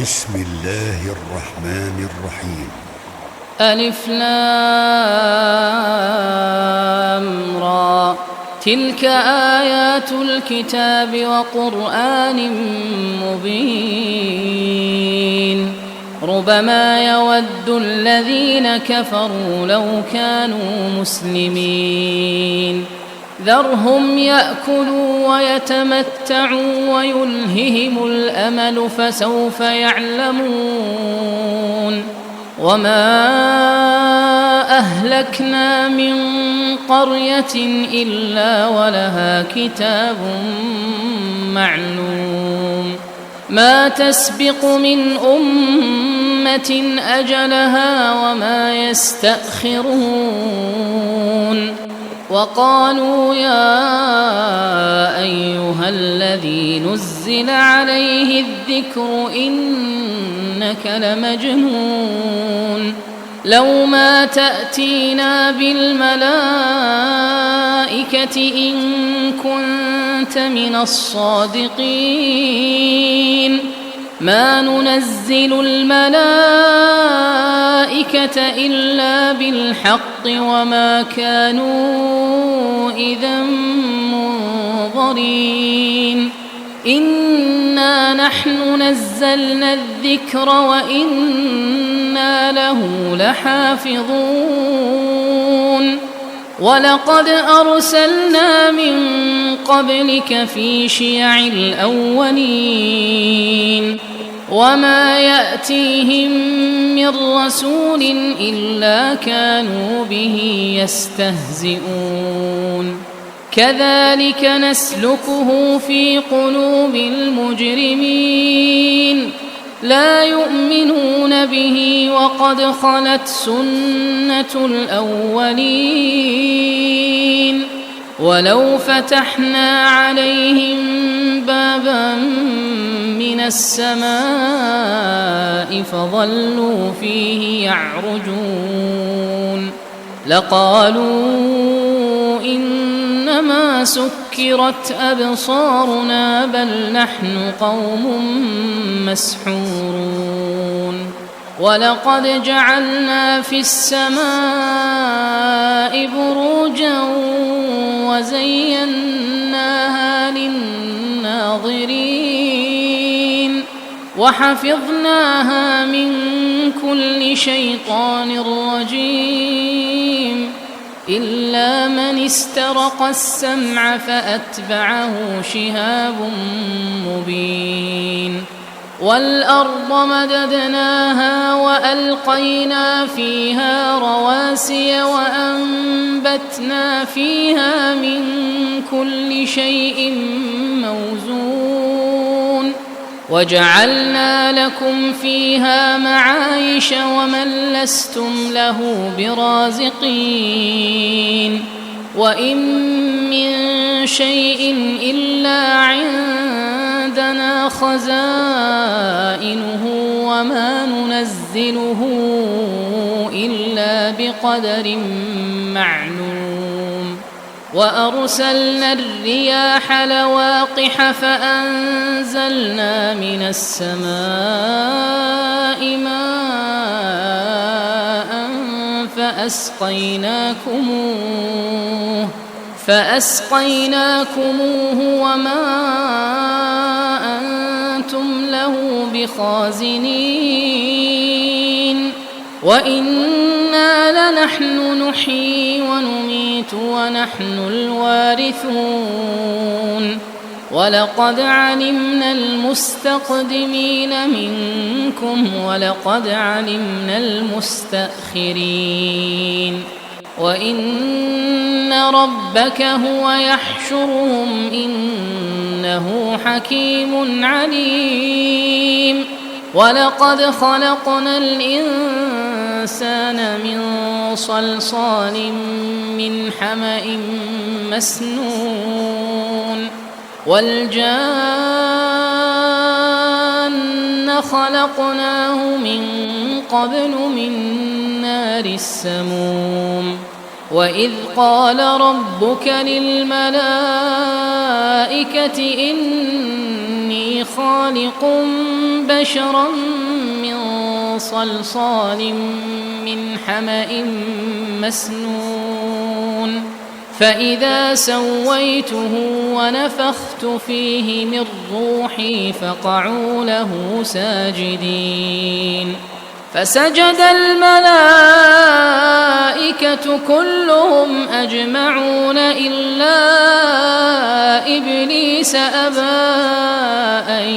بسم الله الرحمن الرحيم. ألف لام را، تلك آيات الكتاب وقرآن مبين. ربما يود الذين كفروا لو كانوا مسلمين. ذرهم يأكلوا ويتمتعوا ويلههم الأمل فسوف يعلمون. وما أهلكنا من قرية إلا ولها كتاب معلوم. ما تسبق من أمة أجلها وما يستأخرون. وقالوا يا أيها الذي نزل عليه الذكر إنك لمجنون. لو ما تأتينا بالملائكة إن كنت من الصادقين. ما ننزل الملائكة إلا بالحق وما كانوا إذا منظرين. إنا نحن نزلنا الذكر وإنا له لحافظون. ولقد أرسلنا من قبلك في شيع الأولين وما يأتيهم من رسول إلا كانوا به يستهزئون. كذلك نسلكه في قلوب المجرمين. لا يؤمنون به وقد خلت سنة الأولين. ولو فتحنا عليهم بابا من السماء فظلوا فيه يعرجون لقالوا إنما سكرت أبصارنا بل نحن قوم مسحورون. ولقد جعلنا في السماء بروجا وزيناها للناظرين وحفظناها من كل شيطان رجيم إلا من استرق السمع فأتبعه شهاب مبين. والأرض مددناها وألقينا فيها رواسي وأنبتنا فيها من كل شيء موزون. وجعلنا لكم فيها معايش ومن لستم له برازقين. وإن من شيء إلا عندنا خزائنه وما ننزله إلا بقدر معلوم. وأرسلنا الرياح لواقح فأنزلنا من السماء ماء فأسقيناكموه وما أنتم له بخازنين. وإنا لنحن نحيي ونميت ونحن الوارثون. ولقد علمنا المستقدمين منكم ولقد علمنا المستأخرين. وإن ربك هو يحشرهم إنه حكيم عليم. ولقد خلقنا الإنسان من صلصال من حمأ مسنون. والجان خلقناه من قبل من نار السموم. وإذ قال ربك للملائكة إني إني خالق بشرا من صلصال من حمأ مسنون فإذا سويته ونفخت فيه من روحي فقعوا له ساجدين فسجد الملائكة كلهم أجمعون إلا إبليس أبى أن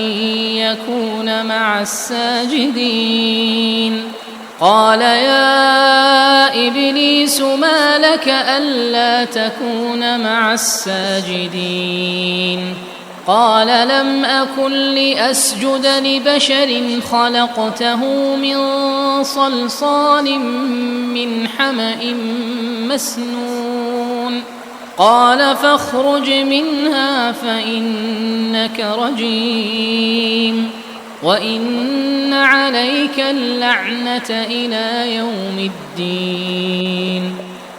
يكون مع الساجدين قال يا إبليس ما لك ألا تكون مع الساجدين قال لم أكن لأسجد لبشر خلقته من صلصال من حمأ مسنون قال فاخرج منها فإنك رجيم وإن عليك اللعنة إلى يوم الدين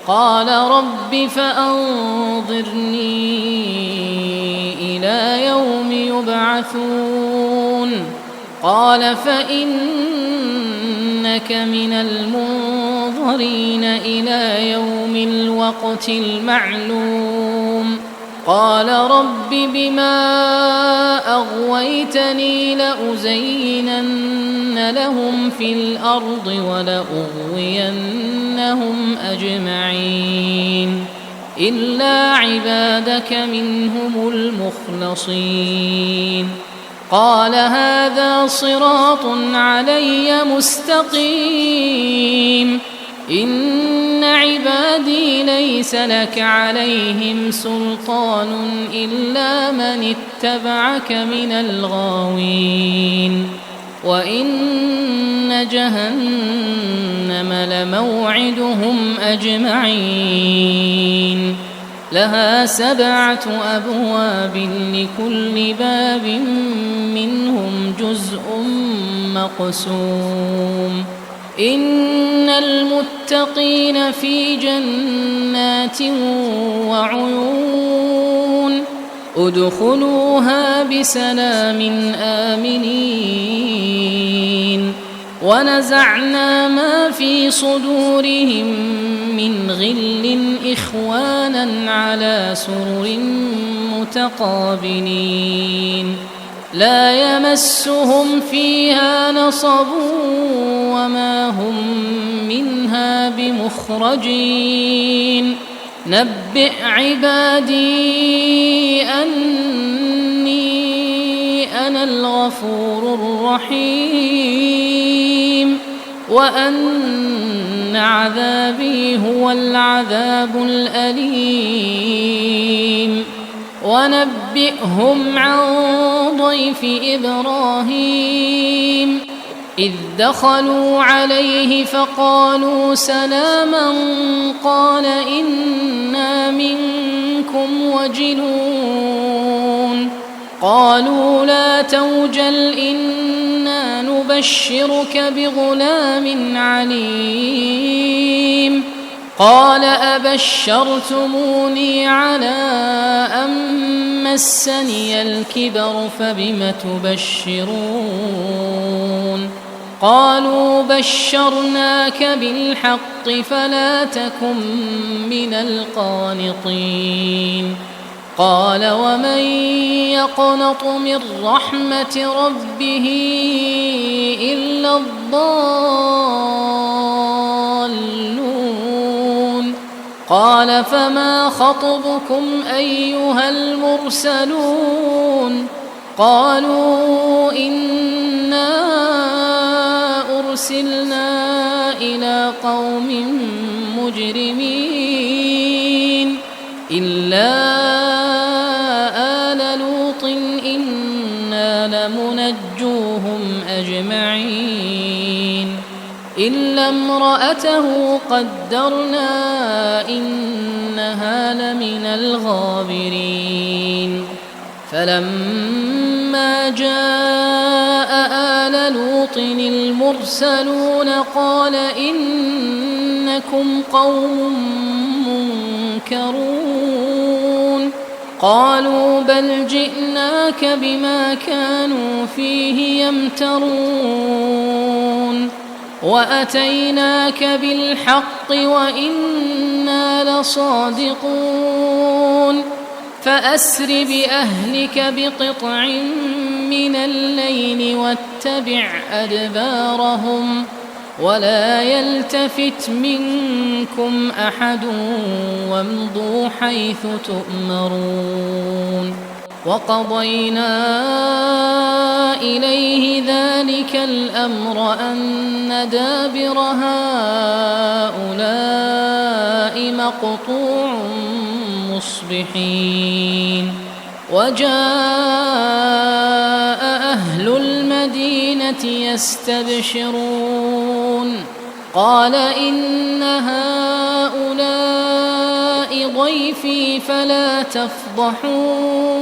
قال رب فأنظرني إلى يوم يبعثون قال فإنك من المنظرين إلى يوم الوقت المعلوم قال رب بما أغويتني لأزينن لهم في الأرض ولأغوينهم أجمعين إلا عبادك منهم المخلصين قال هذا صراط علي مستقيم إن عبادي ليس لك عليهم سلطان إلا من اتبعك من الغاوين وإن جهنم لموعدهم أجمعين لها 7 أبواب لكل باب منهم جزء مقسوم إن المتقين في جنات وعيون ادخلوها بسلام آمنين ونزعنا ما في صدورهم من غل إخوانا على سرر متقابلين لا يمسهم فيها نصب وما هم منها بمخرجين نبئ عبادي أني أنا الغفور الرحيم وأن عذابي هو العذاب الأليم ونبئهم عن ضيف إبراهيم إذ دخلوا عليه فقالوا سلاما قال إنا منكم وجلون قالوا لا توجل إنا نبشرك بغلام عليم قال أبشرتموني على أن مسني الكبر فبم تبشرون قالوا بشرناك بالحق فلا تكن من القانطين قال ومن يقنط من رحمة ربه إلا الضالون قال فما خطبكم أيها المرسلون قالوا إنا أرسلنا إلى قوم مجرمين إلا آل لوط إنا لمنجوهم أجمعين إلا امرأته قدرنا إنها لمن الغابرين فلما جاء آل لوط المرسلون قال إنكم قوم منكرون قالوا بل جئناك بما كانوا فيه يمترون وأتيناك بالحق وإنا لصادقون فأسر بأهلك بقطع من الليل واتبع أدبارهم ولا يلتفت منكم أحد وامضوا حيث تؤمرون وقضينا إليه ذلك الأمر أن دابر هؤلاء مقطوع مصبحين وجاء أهل المدينة يستبشرون قال إن هؤلاء ضيفي فلا تفضحون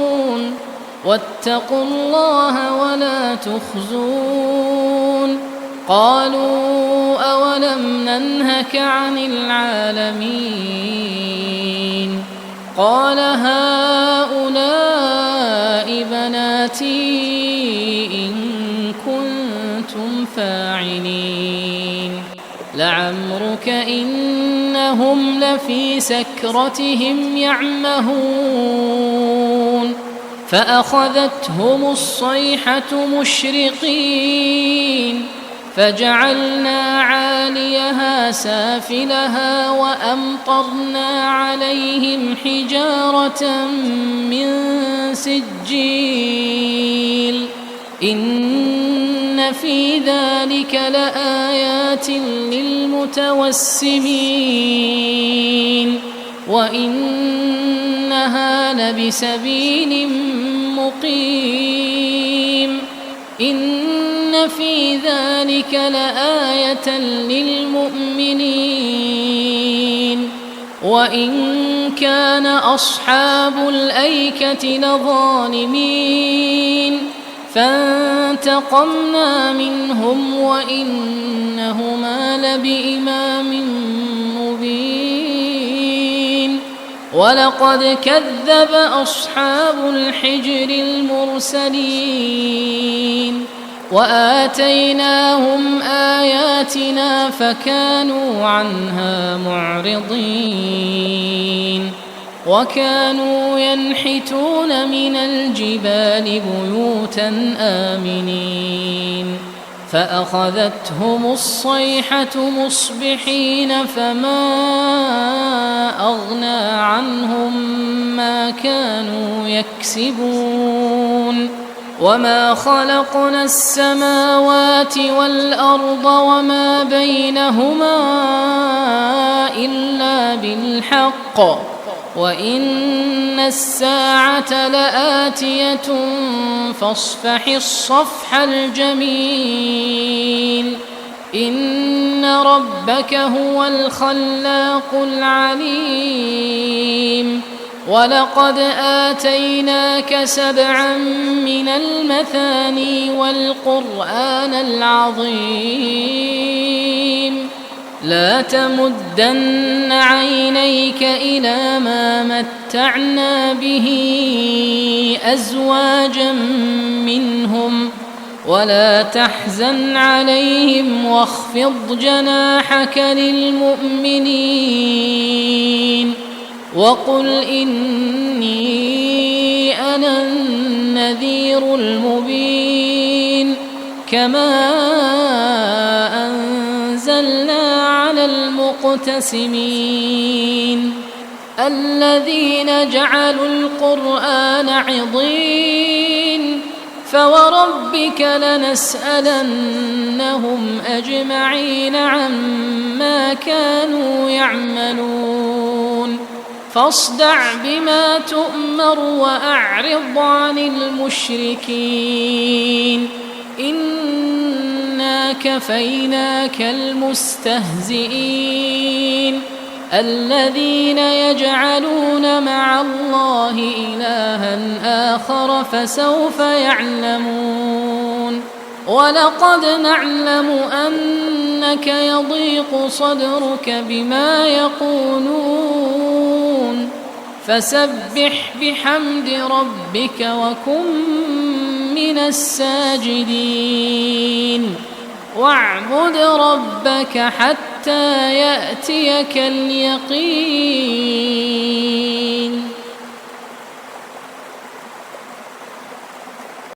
واتقوا الله ولا تخزون قالوا أولم ننهك عن العالمين قال هؤلاء بناتي إن كنتم فاعلين لعمرك إنهم لفي سكرتهم يعمهون فأخذتهم الصيحة مشرقين فجعلنا عاليها سافلها وأمطرنا عليهم حجارة من سجيل إن في ذلك لآيات للمتوسمين وإنها لبسبيل مقيم إن في ذلك لآية للمؤمنين وإن كان أصحاب الأيكة لظالمين فانتقمنا منهم وإنهما لبإمام مبين ولقد كذب أصحاب الحجر المرسلين وآتيناهم آياتنا فكانوا عنها معرضين وكانوا ينحتون من الجبال بيوتا آمنين فأخذتهم الصيحة مصبحين فما أغنى عنهم ما كانوا يكسبون وما خلقنا السماوات والأرض وما بينهما إلا بالحق وإن الساعة لآتية فاصفح الصفح الجميل إن ربك هو الخلاق العليم ولقد آتيناك 7 من المثاني والقرآن العظيم لا تمدن عينيك إلى ما متعنا به أزواجا منهم ولا تحزن عليهم واخفض جناحك للمؤمنين وقل إني أنا النذير المبين كما أنزلنا على المقتسمين الذين جعلوا القرآن عضين فوربك لنسألنهم أجمعين عما كانوا يعملون فاصدع بما تؤمر وأعرض عن المشركين إنا كفيناك المستهزئين الذين يجعلون مع الله إلها آخر فسوف يعلمون ولقد نعلم أنك يضيق صدرك بما يقولون فسبح بحمد ربك وكن من الساجدين واعبد ربك حتى يأتيك اليقين.